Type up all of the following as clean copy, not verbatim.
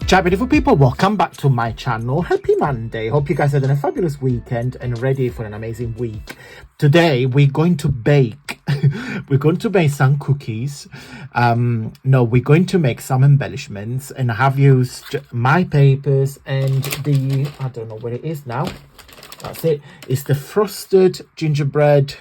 Ciao beautiful people, welcome back to my channel. Happy Monday. Hope you guys had a fabulous weekend and ready for an amazing week. Today we're going to bake we're going to make some cookies. No, we're going to make some embellishments, and I have used my papers and the, I don't know where it is now, that's it, it's the Frosted Gingerbread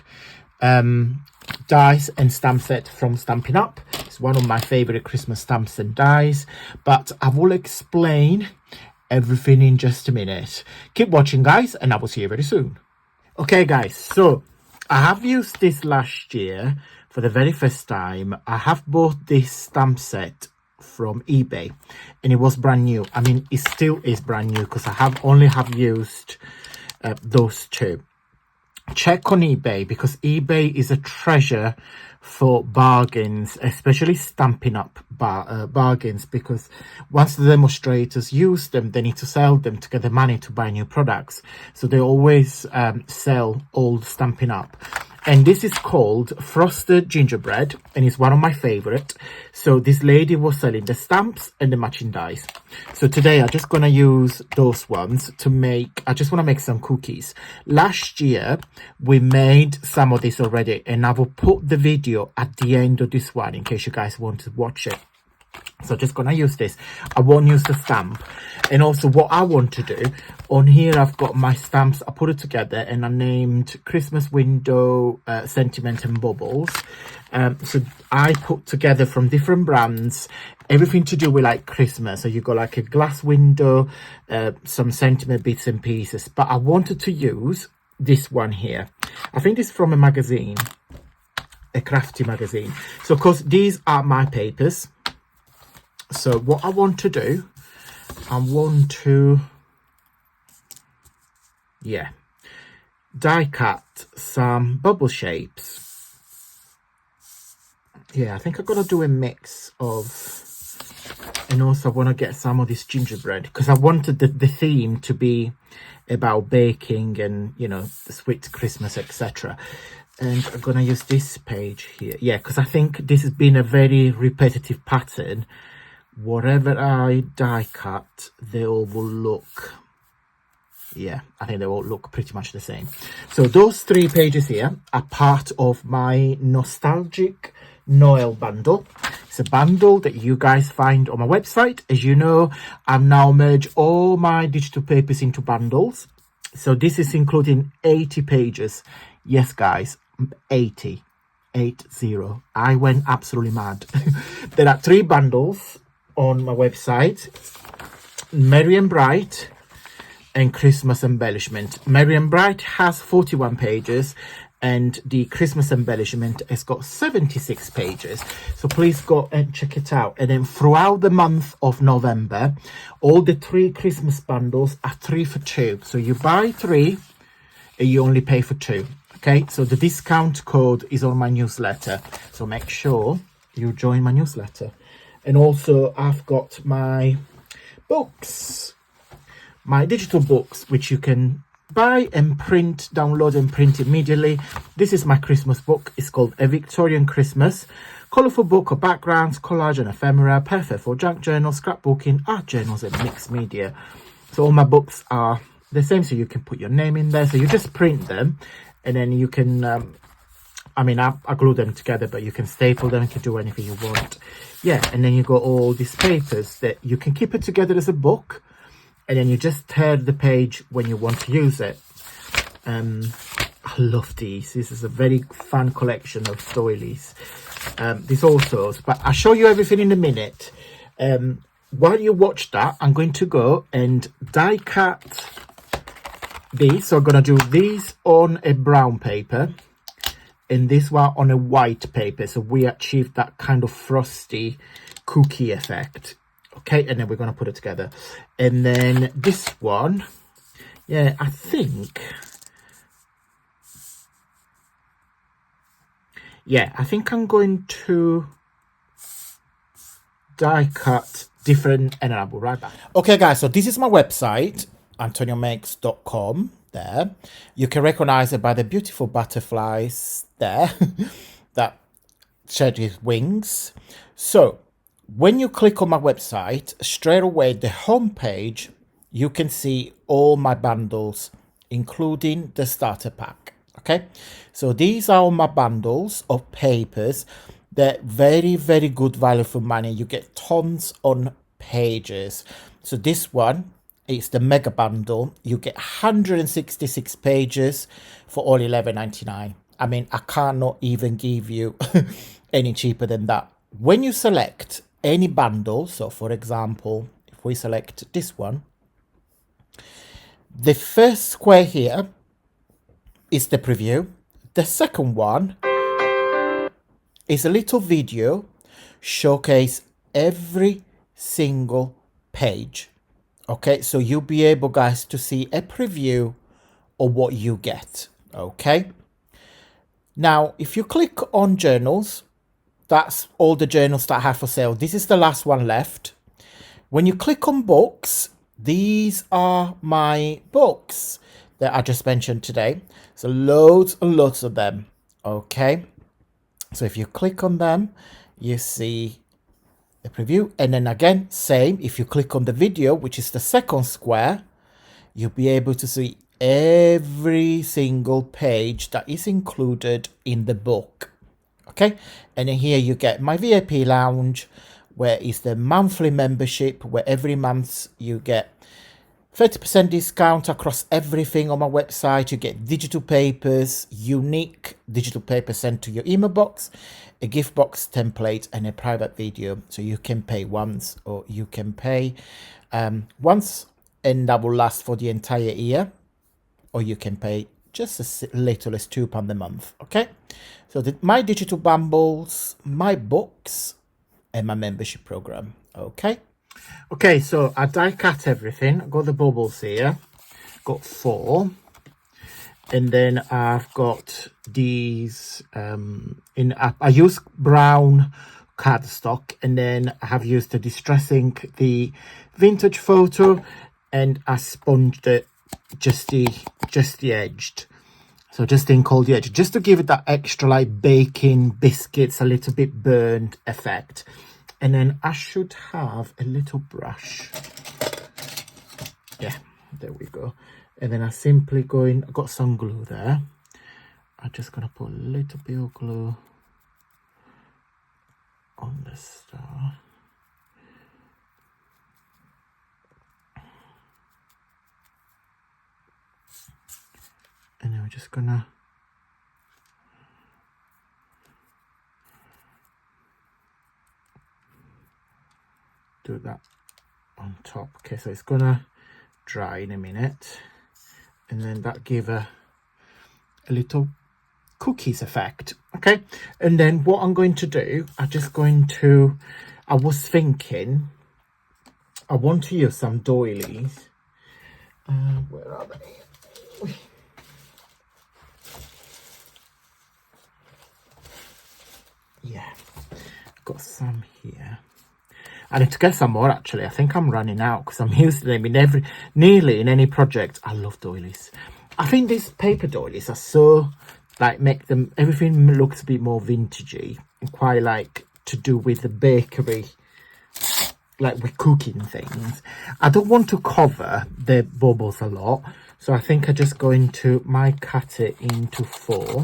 dies and stamp set from Stampin' Up. It's one of my favorite Christmas stamps and dies, but I will explain everything in just a minute. Keep watching guys, and I will see you very soon. Okay guys, so I have used this last year for the very first time. I have bought this stamp set from eBay and it was brand new. I mean, it still is brand new because I have only used those two. Check on eBay because eBay is a treasure for bargains, especially Stampin' Up bargains, because once the demonstrators use them, they need to sell them to get the money to buy new products. So they always sell old Stampin' Up. And this is called Frosted Gingerbread, and it's one of my favorite. So this lady was selling the stamps and the matching dies. So today I'm just gonna use those ones to make, I just wanna make some cookies. Last year we made some of this already, and I will put the video at the end of this one in case you guys want to watch it. So just gonna use this. I won't use the stamp. And also what I want to do on here, I've got my stamps, I put it together and I named Christmas Window, Sentiment and Bubbles. So I put together from different brands everything to do with like Christmas. So you got like a glass window, some sentiment bits and pieces, but I wanted to use this one here. I think it's from a magazine, a crafty magazine. So of course these are my papers. So what I want to do, I want to, die cut some bubble shapes. Yeah, I think I'm gonna do a mix of, and also I want to get some of this gingerbread because I wanted the theme to be about baking and, you know, the sweet Christmas, etc. And I'm gonna use this page here, yeah, because I think this has been a very repetitive pattern. Whatever I die cut, they all will look, yeah, I think they all look pretty much the same. So those 3 pages here are part of my nostalgic Noel bundle. It's a bundle that you guys find on my website. As you know, I've now merged all my digital papers into bundles. So this is including 80 pages. Yes guys, 80. I went absolutely mad. There are 3 bundles on my website: Merry and Bright and Christmas Embellishment. Merry and Bright has 41 pages and the Christmas Embellishment has got 76 pages. So please go and check it out. And then throughout the month of November, all the 3 Christmas bundles are 3 for 2. So you buy 3 and you only pay for 2. Okay, so the discount code is on my newsletter. So make sure you join my newsletter. And also I've got my books, my digital books, which you can buy and print, download and print immediately. This is my Christmas book. It's called A Victorian Christmas. Colourful book of backgrounds, collage and ephemera, perfect for junk journals, scrapbooking, art journals and mixed media. So all my books are the same, so you can put your name in there. So you just print them and then you can, I mean, I glue them together, but you can staple them, you can do anything you want. Yeah, and then you got all these papers that you can keep it together as a book, and then you just tear the page when you want to use it. I love these. This is a very fun collection of doilies. These also, but I'll show you everything in a minute. While you watch that, I'm going to go and die cut these. So I'm going to do these on a brown paper and this one on a white paper, so we achieved that kind of frosty cookie effect. Okay, and then we're going to put it together. And then this one, yeah, I think I'm going to die cut different, and then I'll be right back. Okay guys, so this is my website, AntonioMakes.com. There you can recognize it by the beautiful butterflies there that shed his wings. So when you click on my website, straight away, the homepage, you can see all my bundles, including the starter pack. Okay, so these are all my bundles of papers. They're very, very good value for money. You get tons on pages. So this one is the mega bundle. You get 166 pages for all $11.99. I mean, I cannot even give you any cheaper than that. When you select any bundle, so for example, if we select this one, the first square here is the preview. The second one is a little video showcase every single page. Okay, so you'll be able, guys, to see a preview of what you get. Okay, now if you click on journals, that's all the journals that I have for sale. This is the last one left. When you click on books, these are my books that I just mentioned today. So loads and loads of them. Okay, so if you click on them, you see the preview. And then again, same, if you click on the video, which is the second square, you'll be able to see every single page that is included in the book. Okay, and then here you get my VIP lounge, where is the monthly membership, where every month you get 30% discount across everything on my website. You get digital papers, unique digital papers sent to your email box, a gift box template, and a private video. So you can pay once, or you can pay once, and that will last for the entire year, or you can pay just as little as £2 a month. Okay, so my digital bundles, my books, and my membership program. Okay, so I die cut everything. I've got the bubbles here, got 4, and then I've got these I use brown cardstock, and then I have used the Distress ink, the vintage photo, and I sponged it just the edged. So just ink all the edge, just to give it that extra like baking biscuits, a little bit burned effect. And then I should have a little brush. Yeah, there we go. And then I simply I've got some glue there. I'm just gonna put a little bit of glue on the star. And then we're just gonna do that on top. Okay, so it's gonna dry in a minute, and then that give a little cookies effect. Okay, and then what I'm going to do, I was thinking I want to use some doilies. Where are they? Yeah, I've got some here. I need to get some more, actually. I think I'm running out because I'm using them in nearly in any project. I love doilies. I think these paper doilies are so, like, make them, everything looks a bit more vintagey, and quite like to do with the bakery, like with cooking things. I don't want to cover the bubbles a lot, so I think I'm just going to cut it into 4.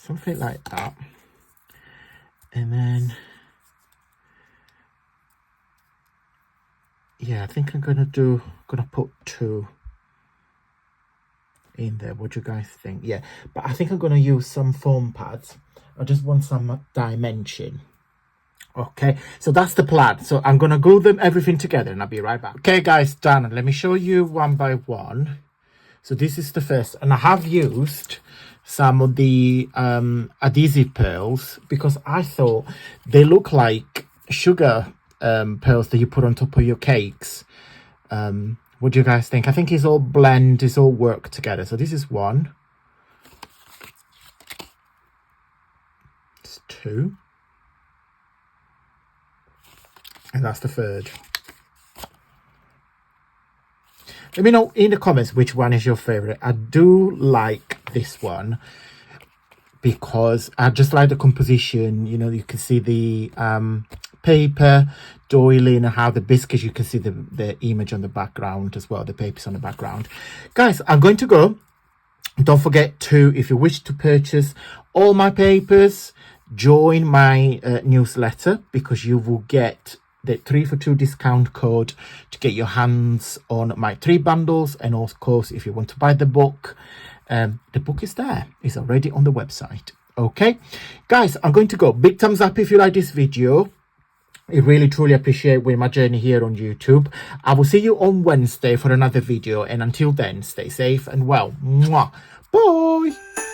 Something like that. And then, yeah, I think I'm gonna put 2 in there. What do you guys think? Yeah, but I think I'm gonna use some foam pads. I just want some dimension. Okay, so that's the plan. So I'm gonna glue everything together, and I'll be right back. Okay, guys, done. Let me show you one by one. So this is the first, and I have used some of the adhesive pearls because I thought they look like sugar pearls that you put on top of your cakes. What do you guys think? I think it's all blend, it's all work together. So this is 1. It's 2. And that's the 3rd. Let me know in the comments which one is your favorite. I do like this one. because I just like the composition. You know, you can see the paper doiling and how the biscuits, you can see the image on the background as well, the papers on the background. Guys, I'm going to go. Don't forget to, if you wish to purchase all my papers, join my newsletter, because you will get the 3 for 2 discount code to get your hands on my 3 bundles. And of course, if you want to buy the book is there. It's already on the website. Okay, guys, I'm going to go. Big thumbs up if you like this video. I really truly appreciate with my journey here on YouTube. I will see you on Wednesday for another video, and until then, stay safe and well. Mwah. Bye.